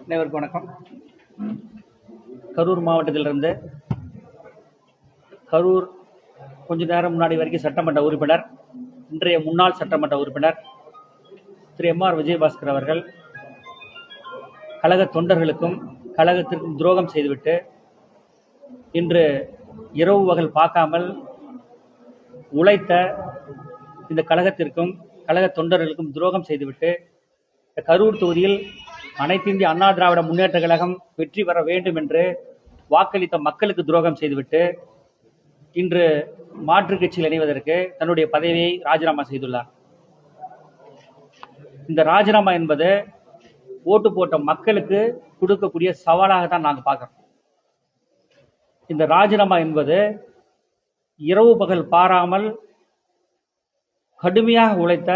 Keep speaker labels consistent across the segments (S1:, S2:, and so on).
S1: அனைவருக்கும் வணக்கம். கரூர் மாவட்டத்திலிருந்து கரூர் கொஞ்ச நேரம் முன்னாடி வரைக்கும் சட்டமன்ற உறுப்பினர், இன்றைய முன்னாள் சட்டமன்ற உறுப்பினர் திரு எம்.ஆர். விஜயபாஸ்கர் அவர்கள் கழக தொண்டர்களுக்கும் கழகத்திற்கும் துரோகம் செய்துவிட்டு இன்று இரவு பகல் பார்க்காமல் உழைத்த இந்த கழகத்திற்கும் கழக தொண்டர்களுக்கும் துரோகம் செய்துவிட்டு கரூர் தொகுதியில் அனைத்து இந்திய அண்ணா திராவிட முன்னேற்ற கழகம் வெற்றி பெற வேண்டும் என்று வாக்களித்த மக்களுக்கு துரோகம் செய்துவிட்டு இன்று மாற்றுக் கட்சியில் இணைவதற்கு தன்னுடைய பதவியை ராஜினாமா செய்துள்ளார். இந்த ராஜினாமா என்பது ஓட்டு போட்ட மக்களுக்கு கொடுக்கக்கூடிய சவாலாக தான் நாங்கள் பார்க்கிறோம். இந்த ராஜினாமா என்பது இரவு பகல் பாராமல் கடுமையாக உழைத்த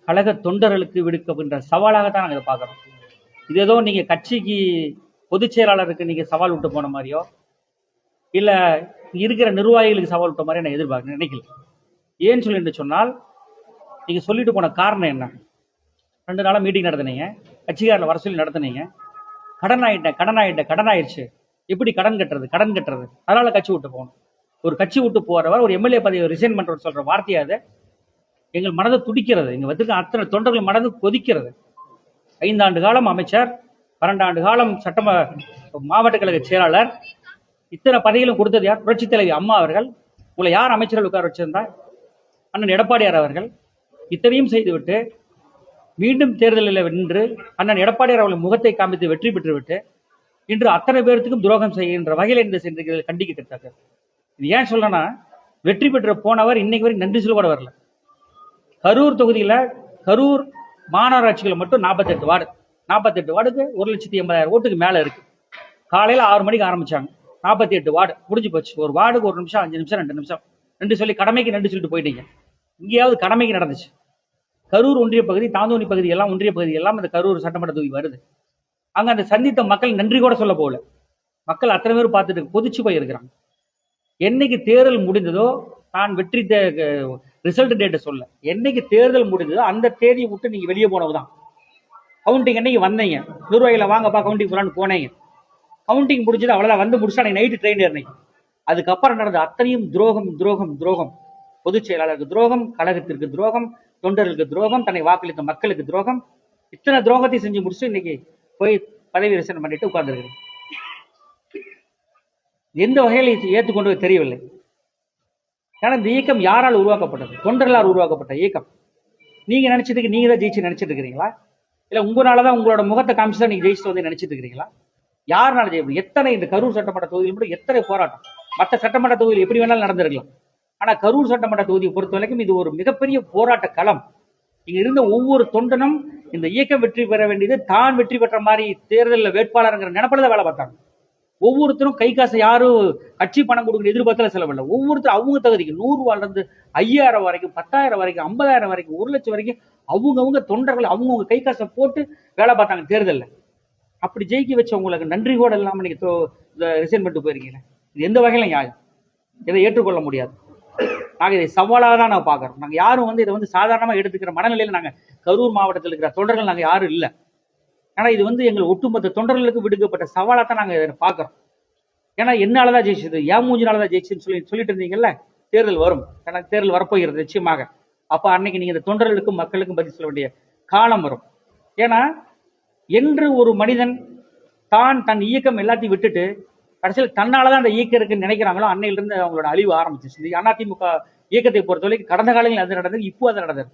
S1: கழக தொண்டர்களுக்கு விடுக்கின்ற சவாலாகத்தான் நாங்கள் இதை பார்க்குறோம். இது ஏதோ நீங்கள் கட்சிக்கு பொதுச் செயலாளருக்கு நீங்கள் சவால் விட்டு போன மாதிரியோ இல்லை இருக்கிற நிர்வாகிகளுக்கு சவால் விட்ட மாதிரி நான் எதிர்பார்க்க நினைக்கல. ஏன்னு சொல்லிட்டு சொன்னால், நீங்கள் சொல்லிட்டு போன காரணம் என்ன? 2 நாளாக மீட்டிங் நடத்தினீங்க, கட்சிக்காரில் வர சொல்லி நடத்தினீங்க, கடன் ஆயிடுச்சு, எப்படி கடன் கட்டுறது, அதனால கட்சி விட்டு போகணும். ஒரு கட்சி விட்டு போறவர் ஒரு எம்எல்ஏ பதவியை ரிசைன் பண்றவர் சொல்ற வார்த்தையாது எங்கள் மனதை துடிக்கிறது. இங்க வந்திருக்க அத்தனை தொண்டர்கள் மனது கொதிக்கிறது. 5 ஆண்டு காலம் அமைச்சர், 12 ஆண்டு காலம் மாவட்ட கழக செயலாளர், இத்தனை பதவிகளும் கொடுத்தது யார்? புரட்சி தலைவி அம்மா அவர்கள். உங்களை யார் அமைச்சர்கள் உட்கார வச்சிருந்தா? அண்ணன் எடப்பாடியார் அவர்கள். இத்தனையும் செய்துவிட்டு மீண்டும் தேர்தலில் வென்று அண்ணன் எடப்பாடியார் அவர்கள் முகத்தை காமித்து வெற்றி பெற்றுவிட்டு இன்று அத்தனை பேர்த்துக்கும் துரோகம் செய்கின்ற வகையில் இந்த சென்று கண்டிக்கத்தக்க. இது ஏன் சொல்றேன்னா, வெற்றி பெற்ற போனவர் இன்னைக்கு வரைக்கும் நன்றி சொல்ல கூட வரல. கரூர் தொகுதியில் கரூர் மாநகராட்சிகள் மட்டும் 48 வார்டு, 48 வார்டுக்கு 1,80,000 ஓட்டுக்கு மேலே இருக்கு. காலையில் 6 மணிக்கு ஆரம்பிச்சாங்க. 48 வார்டு முடிஞ்சு போச்சு. ஒரு வார்டுக்கு 1 நிமிஷம், 5 நிமிஷம், 2 நிமிஷம் நன்றி சொல்லி கடமைக்கு நன்றி சொல்லிட்டு போயிட்டீங்க. இங்கேயாவது கடமைக்கு நடந்துச்சு. கரூர் ஒன்றிய பகுதி, தாந்தோணி பகுதி எல்லாம் ஒன்றிய பகுதி எல்லாம் இந்த கரூர் சட்டமன்ற தொகுதி வருது. அங்க அந்த சந்தித்த மக்கள் நன்றி கூட சொல்ல போகல. மக்கள் அத்தனை பேர் பார்த்துட்டு கொதிச்சு போயிருக்கிறாங்க. என்னைக்கு தேர்தல் முடிந்ததோ, நான் வெற்றி ரிசல்ட் டேட்டை சொல்ல, என்னைக்கு தேர்தல் முடிஞ்சதோ அந்த தேதியை விட்டு நீங்க வெளியே போனவுதான். கவுண்டிங் அன்னைக்கு வந்தீங்க, நிர்வாகிகளை வாங்கப்பா கவுண்டிங் போலான்னு போனீங்க. கவுண்டிங் முடிஞ்சது, அவ்வளவுதான். வந்து முடிச்சா நைட்டு ட்ரெயின் ஏறினீங்க. அதுக்கப்புறம் நடந்த அத்தனையும் துரோகம் துரோகம் துரோகம். பொதுச் செயலாளருக்கு துரோகம், கழகத்திற்கு துரோகம், தொண்டர்களுக்கு துரோகம், தன்னை வாக்களித்த மக்களுக்கு துரோகம். இத்தனை துரோகத்தை செஞ்சு முடிச்சு இன்னைக்கு போய் பதவி ரிசைன் பண்ணிட்டு உட்கார்ந்துருக்கிறேன். எந்த வகையில் ஏற்றுக்கொண்டு தெரியவில்லை. ஏன்னா இந்த இயக்கம் யாரால் உருவாக்கப்பட்டது? தொண்டர்களால் உருவாக்கப்பட்ட இயக்கம். நீங்க நினைச்சதுக்கு நீங்க தான் ஜெயிச்சு நினைச்சிட்டு இருக்கிறீங்களா? இல்ல உங்களாலதான் உங்களோட முகத்தை காமிச்சுதான் நீங்க ஜெயிச்சு வந்து நினைச்சிட்டு இருக்கிறீங்களா? யாருனால ஜெயிக்கும்? எத்தனை இந்த கரூர் சட்டமன்ற தொகுதியில் மட்டும் எத்தனை போராட்டம். மற்ற சட்டமன்ற தொகுதியில் எப்படி வேணாலும் நடந்திருக்கலாம். ஆனா கரூர் சட்டமன்ற தொகுதியை பொறுத்த வரைக்கும் இது ஒரு மிகப்பெரிய போராட்ட களம். இங்க இருந்த ஒவ்வொரு தொண்டனும் இந்த இயக்கம் வெற்றி பெற வேண்டியது தான் வெற்றி பெற்ற மாதிரி தேர்தலில் வேட்பாளருங்கிற நினைப்பட வேலை பார்த்தாங்க. ஒவ்வொருத்தரும் கை காசை யாரும் கட்சி பணம் கொடுக்குற எதிர்பார்த்தல செலவில்லை. ஒவ்வொருத்தரும் அவங்க தகுதிக்கு 100 இருந்து 5,000 வரைக்கும், 10,000 வரைக்கும், 50,000 வரைக்கும், 1,00,000 வரைக்கும் அவங்கவுங்க தொண்டர்கள் அவங்கவுங்க கை காசை போட்டு வேலை பார்த்தாங்க தேர்தலில். அப்படி ஜெயிக்க வச்சவங்களுக்கு நன்றி கூட இல்லாமல் நீங்க ரிசைன் பண்ணிட்டு போயிருக்கீங்க. இது எந்த வகையில நியாயம்? இதை ஏற்றுக்கொள்ள முடியாது. நாங்கள் இதை சவாலாக தான் நாங்கள் பார்க்குறோம். நாங்கள் யாரும் இதை சாதாரணமாக எடுத்துக்கிற மனநிலையில் நாங்கள் கரூர் மாவட்டத்தில் இருக்கிற தொண்டர்கள் நாங்கள் யாரும் இல்லை. ஆனா இது எங்கள் ஒட்டுமொத்த தொண்டர்களுக்கு விடுக்கப்பட்ட சவாலாக தான் நாங்கள் இதை பார்க்குறோம். ஏன்னா என்னாலதான் ஜெயிச்சது, ஏன் மூஞ்சினாலதான் ஜெயிச்சுன்னு சொல்லிட்டு இருந்தீங்கல்ல. தேர்தல் வரும், ஏன்னா தேர்தல் வரப்போகிறது நிச்சயமாக. அப்ப அன்னைக்கு நீங்க இந்த தொண்டர்களுக்கும் மக்களுக்கும் பதில் சொல்ல வேண்டிய காலம் வரும். ஏன்னா என்று ஒரு மனிதன் தன் இயக்கம் எல்லாத்தையும் விட்டுட்டு கடைசியில் தன்னாலதான் அந்த இயக்கம் இருக்குன்னு நினைக்கிறாங்களோ, அன்னையிலிருந்து அவங்களோட அழிவு ஆரம்பிச்சிச்சு. அதிமுக இயக்கத்தை பொறுத்தவரைக்கும் கடந்த காலங்களில் அது நடந்தது, இப்போ அது நடந்தது.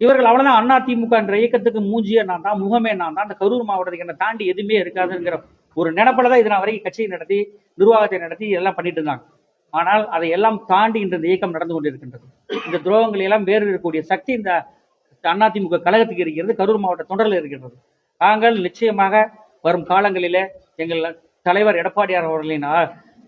S1: இவர்கள் அவ்வளவுதான் அதிமுக என்ற இயக்கத்துக்கு மூஞ்சியே நான் தான், முகமே நான் தான், அந்த கரூர் மாவட்டத்துக்கு என்ன தாண்டி எதுவுமே இருக்காதுங்கிற ஒரு நினைப்பில தான் இது நான் வரைக்கும் கட்சியை நடத்தி நிர்வாகத்தை நடத்தி எல்லாம் பண்ணிட்டு இருந்தாங்க. ஆனால் அதை எல்லாம் தாண்டி இன்று இந்த இயக்கம் நடந்து கொண்டிருக்கின்றது. இந்த துரோகங்களை எல்லாம் வேறு இருக்கக்கூடிய சக்தி இந்த அதிமுக கழகத்துக்கு இருக்கிறது, கரூர் மாவட்ட தொண்டர்கள் இருக்கின்றது. நாங்கள் நிச்சயமாக வரும் காலங்களிலே எங்கள் தலைவர் எடப்பாடியார் அவர்களின்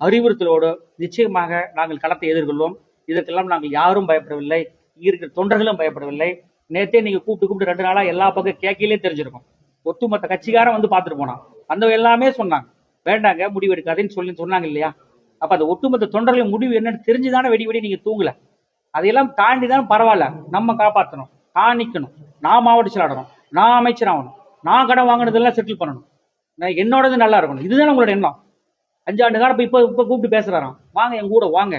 S1: அறிவுறுத்தலோடு நிச்சயமாக நாங்கள் களத்தை எதிர்கொள்வோம். இதற்கெல்லாம் நாங்கள் யாரும் பயப்படவில்லை, இருக்கிற தொண்டர்களும் பயப்படவில்லை. நேற்றே நீங்க கூப்பிட்டு 2 நாளா எல்லா பக்கம் கேட்கலே தெரிஞ்சிருக்கும். ஒட்டுமொத்த கட்சிக்காரன் பார்த்துட்டு போனான். அந்த எல்லாமே சொன்னாங்க, வேண்டாங்க முடிவு எடுக்காதுன்னு சொன்னாங்க இல்லையா? அப்ப அந்த ஒட்டுமொத்த தொண்டர்களின் முடிவு என்னன்னு தெரிஞ்சுதானே வெடி நீங்க தூங்கல. அதையெல்லாம் தாண்டி தான் பரவாயில்ல, நம்ம காப்பாற்றணும், நான் நிக்கணும், நான் மாவட்ட செயலாளரும், நான் அமைச்சர் ஆகணும், நான் கடன் வாங்கினதெல்லாம் செட்டில் பண்ணணும், நான் என்னோடது நல்லா இருக்கணும், இதுதான் உங்களோட எண்ணம். 5 ஆண்டு காலம் இப்போ கூப்பிட்டு பேசுறாராம், வாங்க எங்க கூட வாங்க,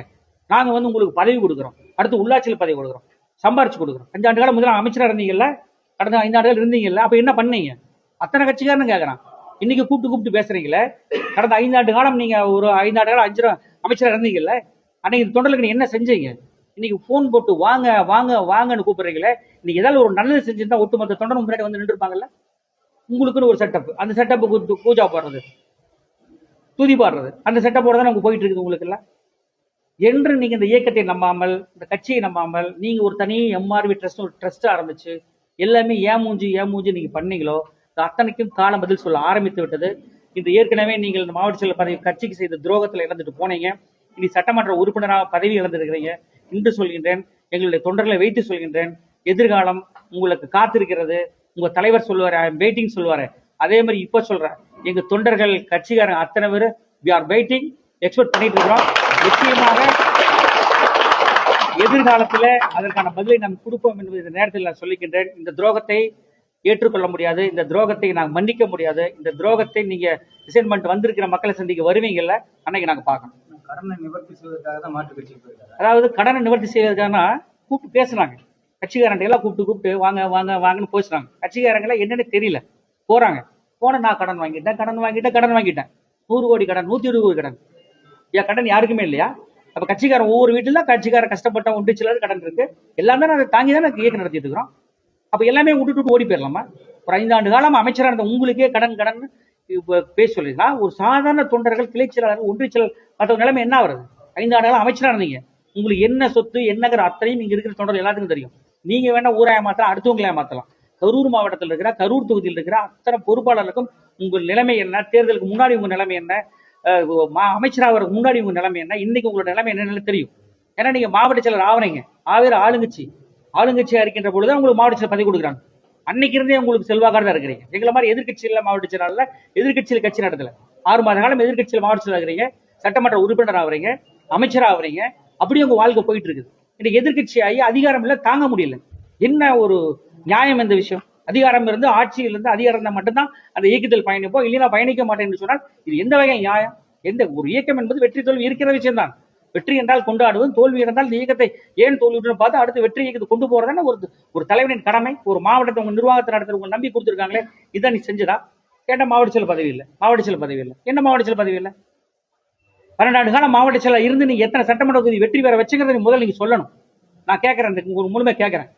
S1: நாங்க வந்து உங்களுக்கு பதவி கொடுக்குறோம், அடுத்து உள்ளாட்சியில் பதவி கொடுக்குறோம், சம்பாரிச்சு கொடுக்குறோம். 5 ஆண்டு காலம் முதல்ல அமைச்சராக இருந்தீங்கல்ல, கடந்த 5 ஆண்டுகள் இருந்தீங்கல்ல, அப்ப என்ன பண்ணீங்க? அத்தனை கட்சிக்காரன்னு கேட்கறான். இன்னைக்கு கூப்பிட்டு பேசுறீங்களே, கடந்த 5 ஆண்டு காலம் நீங்க ஒரு 5 ஆண்டு காலம் அமைச்சராக இருந்தீங்கல்ல, அன்னைக்கு தொண்டர்களுக்கு நீங்க என்ன செஞ்சீங்க? இன்னைக்கு போன் போட்டு வாங்க வாங்க வாங்கன்னு கூப்பிடுறீங்களே, இன்னைக்கு ஏதாவது ஒரு நல்லது செஞ்சிருந்தா ஒட்டுமொத்த தொண்டரும் முன்னாடி வந்து நின்றுப்பாங்கல்ல. உங்களுக்குன்னு ஒரு செட்டப், அந்த செட்டப்புக்கு பூஜா பாடுறது, துதி பாடுறது, அந்த செட்டப்போட தான் நமக்கு போயிட்டு இருக்குது உங்களுக்கு எல்லாம். என்று நீங்க இந்த இயக்கத்தை நம்பாமல், இந்த கட்சியை நம்பாமல், நீங்க ஒரு தனி எம்ஆர்வி ட்ரஸ்ட் ஆரம்பிச்சு எல்லாமே ஏமூஞ்சி நீங்க பண்ணீங்களோ, அத்தனைக்கும் காலம் பதில் சொல்ல ஆரம்பித்து விட்டது. இந்த ஏற்கனவே நீங்கள் இந்த மாவட்ட செயலர் பதவி கட்சிக்கு செய்த துரோகத்தில் இழந்துட்டு போனீங்க. இனி சட்டமன்ற உறுப்பினராக பதவி இழந்திருக்கிறீங்க. இன்று சொல்கின்றேன், எங்களுடைய தொண்டர்களை வைத்து சொல்கின்றேன், எதிர்காலம் உங்களுக்கு காத்திருக்கிறது. உங்க தலைவர் சொல்லுவாரு, ஐ எம் வெயிட்டிங் சொல்லுவாரு, அதே மாதிரி இப்ப சொல்றேன், எங்க தொண்டர்கள் கட்சிக்காரங்க அத்தனை பேர் வி ஆர் வெயிட்டிங், எக்ஸ்பெக்ட் பண்ணிட்டு இருக்கிறோம். நிச்சயமாக எதிர்காலத்தில் அதற்கான பதிலை நாம் கொடுப்போம் என்பது இந்த நேரத்தில் நான் சொல்லிக்கின்றேன். இந்த துரோகத்தை ஏற்றுக்கொள்ள முடியாது, இந்த துரோகத்தை நாங்கள் மன்னிக்க முடியாது. இந்த துரோகத்தை நீங்க ரிசைன்மெண்ட் வந்திருக்கிற மக்களை சந்திக்க வருவீங்கல்ல, அன்னைக்கு நாங்க பார்க்கணும்.
S2: கடனை நிவர்த்தி செய்வதற்காக தான் மாற்று கட்சி போயிருக்காரு.
S1: அதாவது கடனை நிவர்த்தி செய்வதற்கான கூப்பிட்டு பேசுறாங்க, கட்சிக்காரங்க எல்லாம் கூப்பிட்டு வாங்க வாங்க வாங்கன்னு பேசுறாங்க. கட்சிக்காரங்க என்னன்னு தெரியல, போறாங்க. போன நான் கடன் வாங்கிட்டேன் 100 கோடி கடன், 120 கோடி கடன். ஏன் கடன் யாருக்குமே இல்லையா? அப்ப கட்சிக்காரன் ஒவ்வொரு வீட்டுல கட்சிக்காரன் கஷ்டப்பட்ட ஒன்று சிலர் கடன் இருக்கு, எல்லாம் தான் அதை தாங்கி தான் இயக்கம் நடத்திட்டு இருக்கிறோம். அப்ப எல்லாமே விட்டுட்டு ஓடி போயிடலாமா? ஒரு 5 ஆண்டு காலம் அமைச்சராக இருந்த உங்களுக்கே கடன் பேச சொல்லிருந்தா, ஒரு சாதாரண தொண்டர்கள், கிளை செயலாளர்கள், ஒன்றிய செயலாளர் மற்ற நிலைமை என்ன வருது? 5 ஆண்டு காலம் அமைச்சராக இருந்தீங்க, உங்களுக்கு என்ன சொத்து என்னங்கிற அத்தனையும் இங்க இருக்கிற தொண்டர்கள் எல்லாத்துக்கும் தெரியும். நீங்க வேணா ஊராய மாத்தலாம், அடுத்தவங்களை ஏமாத்தலாம். கரூர் மாவட்டத்தில் இருக்கிற, கரூர் தொகுதியில் இருக்கிற அத்தனை பொறுப்பாளர்களுக்கும் உங்கள் நிலைமை என்ன, தேர்தலுக்கு முன்னாடி உங்க நிலைமை என்ன, அமைச்சராக முன்னாடி உங்க நிலைமை என்ன, இன்னைக்கு உங்களோட நிலைமை என்னன்னு தெரியும். ஏன்னா நீங்க மாவட்ட செயலர் ஆவறீங்க, ஆவேறு ஆளுங்கட்சியா இருக்கின்ற பொழுது உங்களுக்கு மாவட்ட செயலர் பதவி கொடுக்குறாங்க. அன்னைக்கு இருந்தே உங்களுக்கு செல்வாக்காக தான் இருக்கிறீங்க. எங்களை மாதிரி எதிர்கட்சியில் மாவட்ட செயலாளர், எதிர்கட்சியில் கட்சி நடத்தல, 6 மாத காலம் எதிர்கட்சியில் மாவட்ட செயலர் இருக்கிறீங்க, சட்டமன்ற உறுப்பினர் ஆகுறீங்க, அமைச்சர் ஆகுறீங்க, அப்படியே உங்க வாழ்க்கை போயிட்டு இருக்குது. இன்னைக்கு எதிர்கட்சி ஆகி அதிகாரம் இல்ல, தாங்க முடியல. என்ன ஒரு நியாயம் இந்த விஷயம்? அதிகாரம் இருந்து, ஆட்சியிலிருந்து அதிகாரம் இருந்தால் மட்டும்தான் அந்த இயக்கத்தில் பயணிப்போம், இல்லைன்னா பயணிக்க மாட்டேன் என்று சொன்னால் இது எந்த வகை நியாயம்? எந்த ஒரு இயக்கம் என்பது வெற்றி தோல்வி இருக்கிற விஷயம் தான். வெற்றி என்றால் கொண்டாடுவது, தோல்வி என்றால் இந்த இயக்கத்தை ஏன் தோல்வி பார்த்து அடுத்து வெற்றி இயக்கத்தை கொண்டு போறதான ஒரு தலைவனின் கடமை. ஒரு மாவட்டத்தை உங்க நிர்வாகத்தை நடத்துற உங்க நம்பி கொடுத்துருக்காங்களே, இதான் நீ செஞ்சதா? கேட்ட மாவட்ட செயலர் பதவி இல்லை, என்ன மாவட்ட செயலர் பதவி இல்லை? 12 ஆண்டு காலம் மாவட்ட செயலர் இருந்து நீங்க எத்தனை சட்டமன்ற தொகுதி வெற்றி பெற வச்சுங்கிறத முதல்ல நீங்க சொல்லணும். நான் கேட்கறேன், ஒரு முழுமை கேட்கறேன்.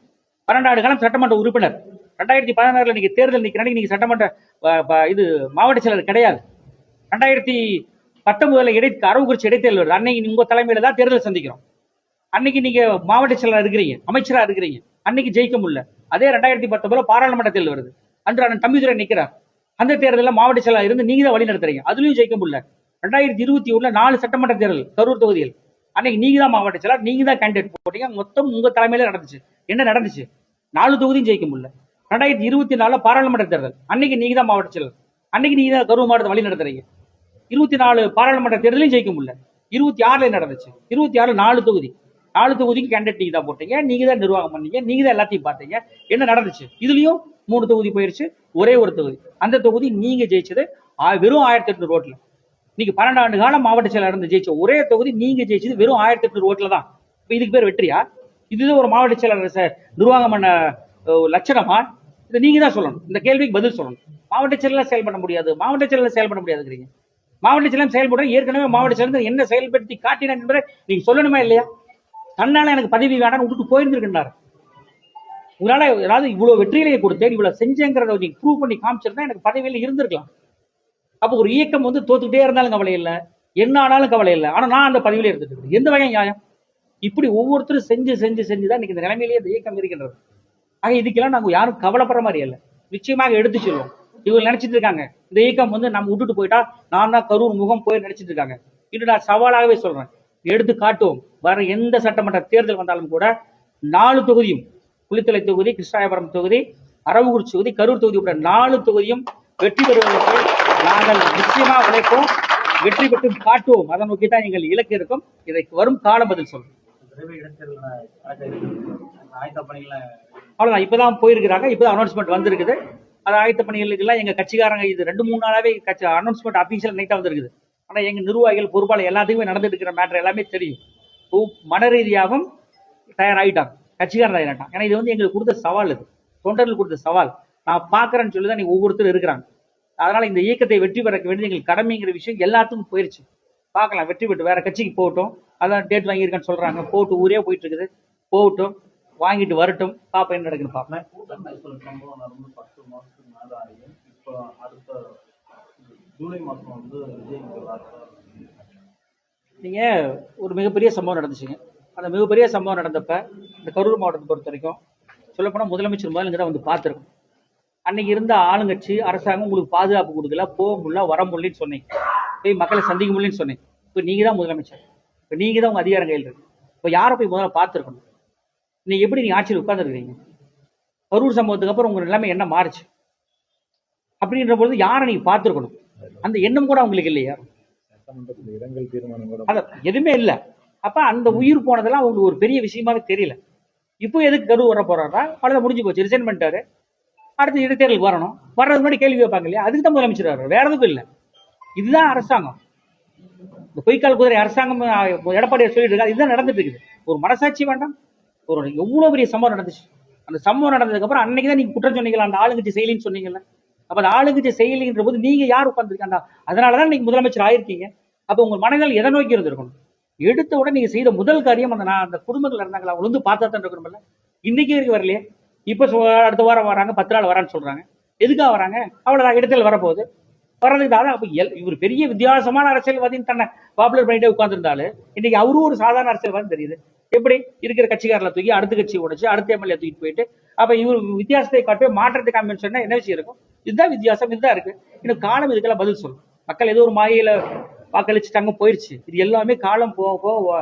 S1: 12 ஆண்டு காலம் சட்டமன்ற உறுப்பினர், 2016 நீங்க தேர்தல் நிற்கிற நீங்க சட்டமன்ற இது மாவட்ட செயலர் கிடையாது. 2019 அரவக்குறிச்சி இடைத்தேர்தல் வருது, அன்னைக்கு உங்க தலைமையில தான் தேர்தல் சந்திக்கிறோம். அன்னைக்கு நீங்க மாவட்ட செயலர் இருக்கிறீங்க, அமைச்சரா இருக்கிறீங்க, அன்னைக்கு ஜெயிக்க முடியல. அதே 2019 பாராளுமன்ற தேர்தல் வருது, அன்று அண்ணன் தம்பிதுரை நிற்கிறார். அந்த தேர்தலில் மாவட்ட செயலர் இருந்து நீங்க தான் வழி நடத்துறீங்க, அதுலயும் ஜெயிக்க முடியல. 2021 4 சட்டமன்ற தேர்தல் கரூர் தொகுதியில், அன்னைக்கு நீங்க தான் மாவட்ட செயலர், நீங்க தான் கேண்டிடேட் போட்டீங்க, மொத்தம் உங்க தலைமையில நடந்துச்சு. என்ன நடந்துச்சு? 4 தொகுதியும் ஜெயிக்க முடியல. 2024 பாராளுமன்ற தேர்தல், அன்னைக்கு நீங்க தான் மாவட்ட செயலர், அன்னைக்கு நீங்க தான் கரூர் மாவட்டத்தை வழி நடத்துறீங்க. 24 பாராளுமன்ற தேர்தலையும் ஜெயிக்க முடியல. 26 நடந்துச்சு. 26 4 தொகுதிக்கு கேண்டிடேட் நீங்க தான் போட்டீங்க, நீங்க தான் நிர்வாகம் பண்ணீங்க, நீங்க தான் எல்லாத்தையும் பார்த்தீங்க. என்ன நடந்துச்சு? இதுலயும் 3 தொகுதி போயிருச்சு, ஒரே ஒரு தொகுதி, அந்த தொகுதி நீங்க ஜெயிச்சது வெறும் 1800 ஓட்டுல. நீங்க 12 ஆண்டு காலம் மாவட்ட செயலர் இருந்து ஜெயிச்ச ஒரே தொகுதி நீங்க ஜெயிச்சது வெறும் 1800 ஓட்டுல தான். இப்ப இதுக்கு பேர் வெற்றியா? இதுதான் ஒரு மாவட்ட செயலர் நிர்வாகம் பண்ண லட்சணமா? இதை நீங்க தான் சொல்லணும், இந்த கேள்விக்கு பதில் சொல்லணும். மாவட்ட செயலர் செயல்பட முடியாது, மாவட்ட செயலர் செயல்பட ஏற்கனவே மாவட்ட செயலர் என்ன செயல்படுத்தி காட்டினார் என்பதை நீங்க சொல்லணுமா இல்லையா? தன்னால எனக்கு பதவி வேண்டாம்னு விட்டுட்டு போயிருந்திருக்கின்றார். உங்களால ஏதாவது இவ்வளவு வெற்றிகளையே கொடுத்தேன், இவ்வளவு செஞ்சேங்கிறத நீங்க ப்ரூவ் பண்ணி காமிச்சிருந்தா எனக்கு பதவியில இருந்திருக்கலாம். அப்போ ஒரு இயக்கம் தோத்துக்கிட்டே இருந்தாலும் கவலை இல்லை, என்ன ஆனாலும் கவலை இல்லை, ஆனா நான் அந்த பதவியில இருந்துட்டு எந்த வகை நியாயம்? இப்படி ஒவ்வொருத்தரும் செஞ்சுதான் இன்னைக்கு இந்த நிலைமையிலேயே இந்த இயக்கம் இருக்கின்றது. ஆக இதுக்கெல்லாம் நாங்க யாரும் கவலைப்படுற மாதிரி இல்லை, நிச்சயமாக எடுத்து சொல்லுவோம். இவங்க நினைச்சிட்டு இருக்காங்க இந்த இயக்கம் நம்ம விட்டுட்டு போயிட்டா நான் தான் கரூர் முகம் போய் நினைச்சிட்டு இருக்காங்க. இது நான் சவாலாகவே சொல்றேன், எடுத்து காட்டுவோம். வர எந்த சட்டமன்ற தேர்தல் வந்தாலும் கூட 4 தொகுதியும், குளித்தலை தொகுதி, கிருஷ்ணாயபுரம் தொகுதி, அரவக்குறிச்சி தொகுதி, கரூர் தொகுதி உள்ள 4 தொகுதியும் வெற்றி பெறுவதற்கு நாங்கள் நிச்சயமாக உழைப்போம், வெற்றி பெற்று காட்டுவோம். அதை நோக்கி தான் எங்கள் இலக்கு இருக்கும். இதற்கு வரும் காலம் பதில் சொல்றோம். அவ்வளவுதான், இப்பதான் போயிருக்கிறாங்க, இப்பதான் அனௌன்ஸ்மெண்ட் வந்திருக்குது. அது ஆயத்த பணிகளுக்கெல்லாம் எங்க கட்சிக்காரங்க இது 2-3 நாளாவே கட்சி அனௌன்ஸ்மெண்ட் அபிஷியல் நைட்டா வந்திருக்குது. ஆனா எங்க நிர்வாகிகள் பொறுப்பாளர் எல்லாத்துக்குமே நடந்துட்டு இருக்கிற மேட்டர் எல்லாமே தெரியும். மன ரீதியாகவும் தயாராகிட்டாங்க, கட்சிக்காரன் தயாராகிட்டான். ஏன்னா இது வந்து எங்களுக்கு கொடுத்த சவால், இது தொண்டர்கள் கொடுத்த சவால். நான் பாக்குறேன்னு சொல்லிதான் நீங்க ஒவ்வொருத்தரும் இருக்கிறாங்க. அதனால இந்த இயக்கத்தை வெற்றி பெற வேண்டியது எங்களுக்கு கடமைங்கிற விஷயம் எல்லாத்துக்கும் போயிருச்சு. பார்க்கலாம், வெற்றி பெற்று வேற கட்சிக்கு போகட்டும். அதான் டேட் வாங்கியிருக்கேன்னு சொல்றாங்க, போட்டு ஊரே போயிட்டு இருக்குது, போகட்டும், வாங்கிட்டு வரட்டும், பாப்பா என்ன நடக்குன்னு பார்ப்பேன்.
S3: சம்பவம் நடந்து 10 மாசத்துக்கு மேல ஆகியும் இப்போ அடுத்த ஜூலை மாசம் வந்து
S1: நீங்க ஒரு மிகப்பெரிய சம்பவம் நடந்துச்சுங்க. அந்த மிகப்பெரிய சம்பவம் நடந்தப்ப இந்த கரூர் மாவட்டத்தை பொறுத்த வரைக்கும் சொல்லப்போனால் முதலமைச்சர் முதல் இங்கே தான் வந்து பார்த்துருக்கோம். அன்னைக்கு இருந்த ஆளுங்கட்சி அரசாங்கம் உங்களுக்கு பாதுகாப்பு கொடுக்கல, போக முடியல, வர முடியலன்னு சொன்னீங்க, போய் மக்களை சந்திக்க முடியலன்னு சொன்னீங்க. இப்போ நீங்க தான் முதலமைச்சர், இப்போ நீங்க தான் உங்க அதிகாரம் கையில் இருக்கு. இப்போ யாரை போய் முதல்ல பார்த்துருக்கணும்? நீங்க எப்படி நீங்க ஆட்சியில் உட்கார்ந்துருக்கீங்க? கரூர் சம்பவத்துக்கு அப்புறம் உங்க நிலைமை என்ன மாறுச்சு அப்படின்ற பொழுது யாரை நீங்க பார்த்துருக்கணும்? அந்த எண்ணம் கூட அவங்களுக்கு இல்லையா? எதுவுமே இல்லை. அப்ப அந்த உயிர் போனதெல்லாம் அவங்களுக்கு ஒரு பெரிய விஷயமாவே தெரியல. இப்போ எதுக்கு கரூர் வர போறாரா? அவ்வளவுதான், முடிஞ்சு போச்சு, ரிசைன் பண்ணிட்டாரு. அடுத்து இடைத்தேர்தலுக்கு வரணும், வர்றது முன்னாடி கேள்வி வைப்பாங்க இல்லையா? அதுக்கு தான் முதலமைச்சர் வர்றாரு, வேற எதுவும் இல்லை. இதுதான் அரசாங்கம். இந்த பொய்க்கால் குதிரை அரசாங்கம் எடப்பாடியார் சொல்லிட்டு இருக்காரு, இதுதான் நடந்துட்டு இருக்குது. ஒரு மனசாட்சி வேண்டாம்? ஒரு எவ்வளவு பெரிய சம்பவம் நடந்துச்சு. அந்த சம்பவம் நடந்ததுக்கு அப்புறம் அன்னைக்கு தான் நீங்க குற்றம் சொன்னீங்களா, அந்த ஆளுங்கட்சி செயலின்னு சொன்னீங்கல்ல. அப்ப அந்த ஆளுங்கட்சி செயலின்ற போது நீங்க யார் உட்கார்ந்துருக்காங்க? அதனாலதான் நீங்க முதலமைச்சர் ஆயிருக்கீங்க. அப்ப உங்க மனதில் எதை நோக்கி இருந்திருக்கணும்? எடுத்த உடனே நீங்க செய்த முதல் காரியம் அந்த குடும்பங்கள் இருந்தாங்களா அவங்க வந்து பார்த்தா தான் இருக்கணும்ல. இன்னைக்கு வரைக்கும் வரலையே. இப்ப அடுத்த வாரம் வராங்க, 10 நாள் வரான்னு சொல்றாங்க. எதுக்காக வராங்க? அவ்வளவுதான், இடத்துல வரப்போகுது. வர்றதுக்கு தான். அப்ப இவர் பெரிய வித்தியாசமான அரசியல்வாதின்னு தன்னை பாப்புலர் பண்ணிட்டே உட்கார்ந்துருந்தாரு. இன்னைக்கு அவரும் ஒரு சாதாரண அரசியல்வாதி தெரியுது. எப்படி இருக்கிற கட்சிக்காரில் தூக்கி அடுத்த கட்சி உடைச்சு அடுத்த எம்எல்ஏ தூக்கிட்டு போயிட்டு அப்ப இவர் வித்தியாசத்தை காட்டவே மாற்றத்தை காமின்னு சொன்னா என்ன விஷயம் இருக்கும்? இதுதான் வித்தியாசம், இதுதான் இருக்கு. இன்னும் காலம் இதுக்கெல்லாம் பதில் சொல்லும். மக்கள் ஏதோ ஒரு மாயில வாக்களிச்சுட்டாங்க, போயிருச்சு. இது எல்லாமே காலம் போக போக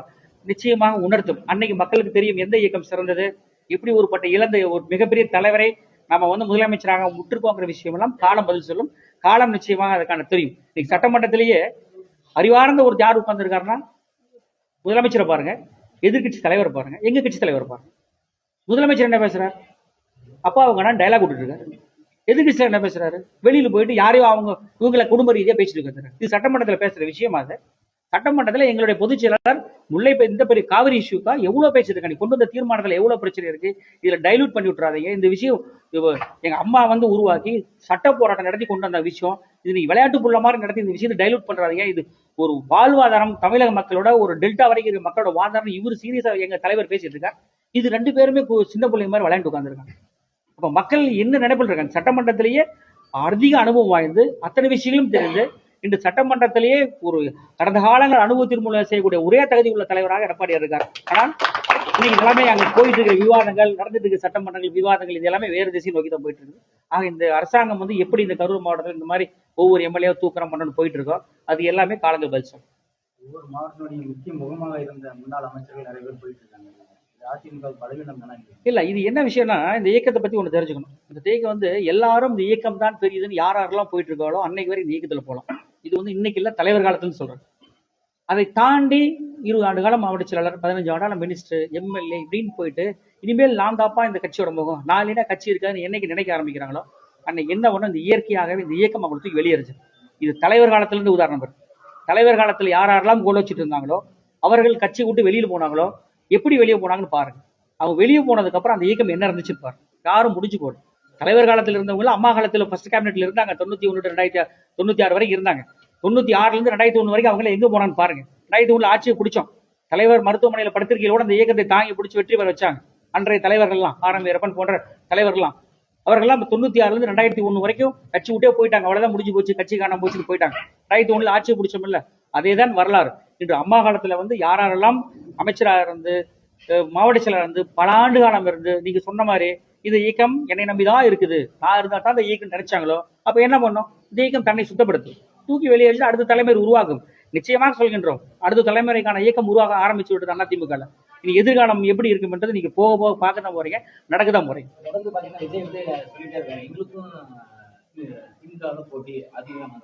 S1: நிச்சயமாக உணர்த்தும். அன்னைக்கு மக்களுக்கு தெரியும் எந்த இயக்கம் சிறந்தது, எப்படி ஒருபட்ட இழந்த ஒரு மிகப்பெரிய தலைவரை நம்ம வந்து முதலமைச்சராக முற்றுக்கோங்கிற விஷயம் எல்லாம் காலம் பதில் சொல்லும். காலம் நிச்சயமாக அதுக்கான தெரியும். இன்னைக்கு சட்டமன்றத்திலேயே அறிவார்ந்த ஒரு யார் உட்கார்ந்துருக்காருன்னா முதலமைச்சரை பாருங்க, எதிர்கட்சி தலைவர் பாருங்க, எங்க கட்சி தலைவர் பாருங்க. முதலமைச்சர் என்ன பேசுறாரு? அப்பா அவங்க டைலாக் விட்டுட்டு இருக்காரு. எதிர்கட்சியில என்ன பேசுறாரு? வெளியில போயிட்டு யாரையோ அவங்க இவங்களை குடும்ப ரீதியா பேசிட்டு இருக்காரு. இது சட்டமன்றத்தில் பேசுற விஷயமா? அது சட்டமன்றத்தில் எங்களுடைய பொதுச் செயலாளர் முல்லை இந்த பெரிய காவிரி இஷ்யூக்கா எவ்வளவு பேசிட்டு நீ கொண்டு வந்த தீர்மானத்துல எவ்வளவு பிரச்சனை இருக்கு, இதுல டைலூட் பண்ணி விட்டுறாதீங்க. இந்த விஷயம் எங்க அம்மா வந்து உருவாக்கி சட்ட போராட்டம் நடத்தி கொண்டு வந்த விஷயம், இது நீங்க விளையாட்டு புள்ள மாதிரி நடத்தி இந்த விஷயத்தை டைலூட் பண்றாதீங்க. இது ஒரு வாழ்வாதாரம், தமிழக மக்களோட ஒரு டெல்டா வரைக்கும் இருக்கிற மக்களோட வாழ்வாதாரம். இவர் சீரியஸா எங்க தலைவர் பேசிட்டு இருக்காரு. இது 2 பேருமே சின்ன பிள்ளைங்க மாதிரி விளையாண்டு உட்காந்துருக்காங்க. அப்ப மக்கள் என்ன நினைப்பில் இருக்காங்க? சட்டமன்றத்திலேயே அதிக அனுபவம் வாய்ந்து அத்தனை விஷயங்களும் தெரிந்து இன்று சட்டமன்றத்திலேயே ஒரு கடந்த காலங்கள் அனுபவத்தின் மூலம் செய்யக்கூடிய ஒரே தகுதி உள்ள தலைவராக எடப்பாடியார் இருக்கார். ஆனால் இன்னைக்கு எல்லாமே அங்க போயிட்டு இருக்கிற விவாதங்கள், நடந்துட்டு இருக்க சட்டமன்றங்கள் விவாதங்கள், இது எல்லாமே வேறு திசை நோக்கி தான் போயிட்டு இருக்கு. ஆக இந்த அரசாங்கம் வந்து எப்படி இந்த கரூர் மாவட்டத்தில் இந்த மாதிரி ஒவ்வொரு எம்எல்ஏ தூக்கரம் பண்ணணும்னு போயிட்டு இருக்கோம், அது எல்லாமே காலங்கள் பதிச்சோம்.
S2: ஒவ்வொரு மாவட்டத்தினுடைய முக்கிய முகமாக இருந்த முன்னாள் அமைச்சர்கள் நிறைய பேர் போயிட்டு இருக்காங்க. அதிமுக பலவீனம் தானே இல்ல.
S1: இது என்ன விஷயம்னா, இந்த இயக்கத்தை பத்தி ஒண்ணு தெரிஞ்சுக்கணும். இந்த இயக்கம் வந்து எல்லாரும் இந்த இயக்கம் தான் தெரியுதுன்னு யாரெல்லாம் போயிட்டு இருக்காளோ அன்னைக்கு வரை இந்த இயக்கத்துல போகலாம். இது வந்து இன்னைக்கு இல்ல, தலைவர் காலத்துன்னு சொல்றேன். அதை தாண்டி 20 ஆண்டு காலம் மாவட்ட செயலாளர், 15 ஆண்டு மினிஸ்டர், எம்எல்ஏ இப்படின்னு போயிட்டு இனிமேல் நான் தாப்பா இந்த கட்சியோட முகம், நான் இல்லைன்னா கட்சி இருக்காதுன்னு என்னைக்கு நினைக்க ஆரம்பிக்கிறாங்களோ அன்னைக்கு என்ன ஒண்ணு, இந்த இயற்கையாகவே இந்த இயக்கம் அவங்களுக்கு தூக்கி வெளியேறுச்சு. இது தலைவர் காலத்துல இருந்து உதாரணம் இருக்கு. தலைவர் காலத்துல யாரெல்லாம் கோல் வச்சுட்டு இருந்தாங்களோ அவர்கள் கட்சி விட்டு வெளியில போனாங்களோ எப்படி வெளியே போனாங்கன்னு பாருங்க. அவங்க வெளியே போனதுக்கு அப்புறம் அந்த இயக்கம் என்ன இருந்துச்சு பாருங்க. யாரும் முடிஞ்சு போடும். தலைவர் காலத்துல இருந்தவங்க அம்மா காலத்துல ஃபர்ஸ்ட் கேபினெட்ல இருந்தாங்க. 91 2096 வரைக்கும் இருந்தாங்க. 96 இருந்து 2001 வரைக்கும் அவங்கள எங்க போனான்னு பாருங்க. 2001 ஆட்சியை பிடிச்சோம். தலைவர் மருத்துவமனையில படுத்திருக்கையோட அந்த இயக்கத்தை தாங்கி பிடிச்சி வெற்றி பெற வச்சாங்க. அன்றைய தலைவர்கள்லாம் ஆர்.எம். வீரப்பன் போன்ற தலைவர்கள்லாம், அவர்கள்லாம் 96 இருந்து 2001 வரைக்கும் கட்சி விட்டே போயிட்டாங்க. அவ்வளவுதான், முடிஞ்சு போச்சு, கட்சி காணாம போச்சுன்னு போயிட்டாங்க. 2001 ஆட்சியை பிடிச்சோம் இல்ல, அதேதான் வரலாறு. இன்று அம்மா காலத்துல வந்து யாரெல்லாம் அமைச்சராக இருந்து மாவட்ட செயலர் இருந்து பல ஆண்டு காலம் இருந்து நீங்க சொன்ன மாதிரி இந்த இயக்கம் என்னை நம்பிதான் இருக்குது, நான் இருந்தா தான் இந்த இயக்கம் நினைச்சாங்களோ அப்ப என்ன பண்ணும்? இந்த இயக்கம் தன்னை சுத்தப்படுத்தும், தூக்கி வெளியேற்றி அடுத்த தலைமுறை உருவாக்கும். நிச்சயமாக சொல்கின்றோம், அடுத்த தலைமுறைக்கான இயக்கம் உருவாக ஆரம்பிச்சு விட்டது அதிமுக. இனி எதிர்காலம் எப்படி இருக்குன்றது நீங்க போக போக பார்க்க தான் போறீங்க, நடக்கதான் போறீங்க.
S2: தொடர்ந்து பாத்தீங்கன்னா விஜய் வந்து சொல்லிட்டே இருக்காங்க, எங்களுக்கும் போட்டி
S1: அதிகம்.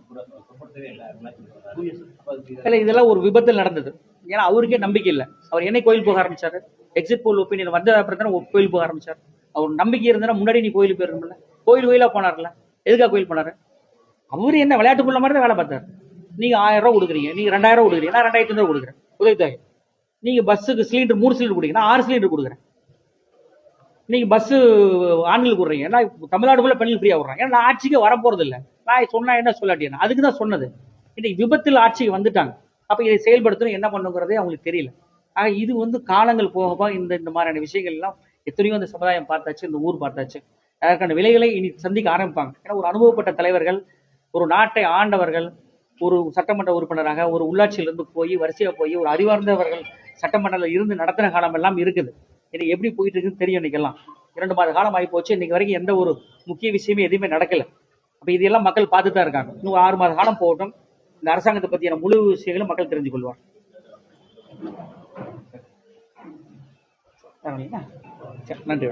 S1: இதெல்லாம் ஒரு விபத்தில் நடந்தது. ஏன்னா அவருக்கே நம்பிக்கை இல்லை. அவர் என்ன கோயில் போக ஆரம்பிச்சாரு? எக்ஸிட் போல் ஒப்பீனியன் வந்த அப்புறம் தானே கோயில் போக ஆரம்பிச்சாரு. அவர் நம்பிக்கை இருந்தா முன்னாடி நீ கோயிலுக்கு போயிருக்கணும்ல, கோயிலா போனார்ல. எதுக்காக கோயில் பண்ணாரு? அவரு என்ன விளையாட்டுக்குள்ள மாதிரி தான் வேலை பார்த்தாரு. நீங்க 1000 ரூபா கொடுக்குறீங்க, நீங்க 2000 ரூபா கொடுக்குறீங்க, நான் 2500 கொடுக்குறேன் உதவித்தொகை. நீங்க பஸ்ஸுக்கு சிலிண்டர் 3 சிலிண்டர் கொடுக்குறீங்க, நான் 6 சிலிண்டர் கொடுக்குறேன். நீங்க பஸ் ஆண்களுக்கு விடுறீங்க, நான் தமிழ்நாடு ஃபுல்லா பெண்கள் ஃப்ரீயா விடுறேன். ஏன்னா நான் ஆட்சிக்கு வரப்போறது இல்லை. நான் சொன்னா என்ன சொல்லாட்டியா, அதுக்கு தான் சொன்னது. இன்னைக்கு விபத்தில் ஆட்சிக்கு வந்துட்டாங்க. அப்ப இதை செயல்படுத்தணும், என்ன பண்ணுங்கிறதே அவங்களுக்கு தெரியல. ஆக இது வந்து காலங்கள் போக போக இந்த மாதிரியான விஷயங்கள் எல்லாம் எத்தனையோ இந்த சமுதாயம் பார்த்தாச்சு, இந்த ஊர் பார்த்தாச்சு. அதற்கான விலைகளை இனி சந்திக்க ஆரம்பிப்பாங்க. ஏன்னா ஒரு அனுபவப்பட்ட தலைவர்கள், ஒரு நாட்டை ஆண்டவர்கள், ஒரு சட்டமன்ற உறுப்பினராக ஒரு உள்ளாட்சியிலிருந்து போய் வரிசையா போய் ஒரு அறிவார்ந்தவர்கள் சட்டமன்றத்தில் இருந்து நடத்தின காலம் எல்லாம் இருக்குது. இன்னைக்கு எப்படி போயிட்டு இருக்குன்னு தெரியும். இன்னைக்கெல்லாம் 2 மாத காலம் ஆகி போச்சு. இன்னைக்கு வரைக்கும் எந்த ஒரு முக்கிய விஷயமே எதுவுமே நடக்கல. அப்ப இதெல்லாம் மக்கள் பார்த்துட்டு தான் இருக்காங்க. இன்னும் 6 மாத காலம் போகட்டும். இந்த அரசாங்கத்தை பற்றியான முழு விஷயங்களும் மக்கள் தெரிஞ்சு கொள்வார். நன்றி.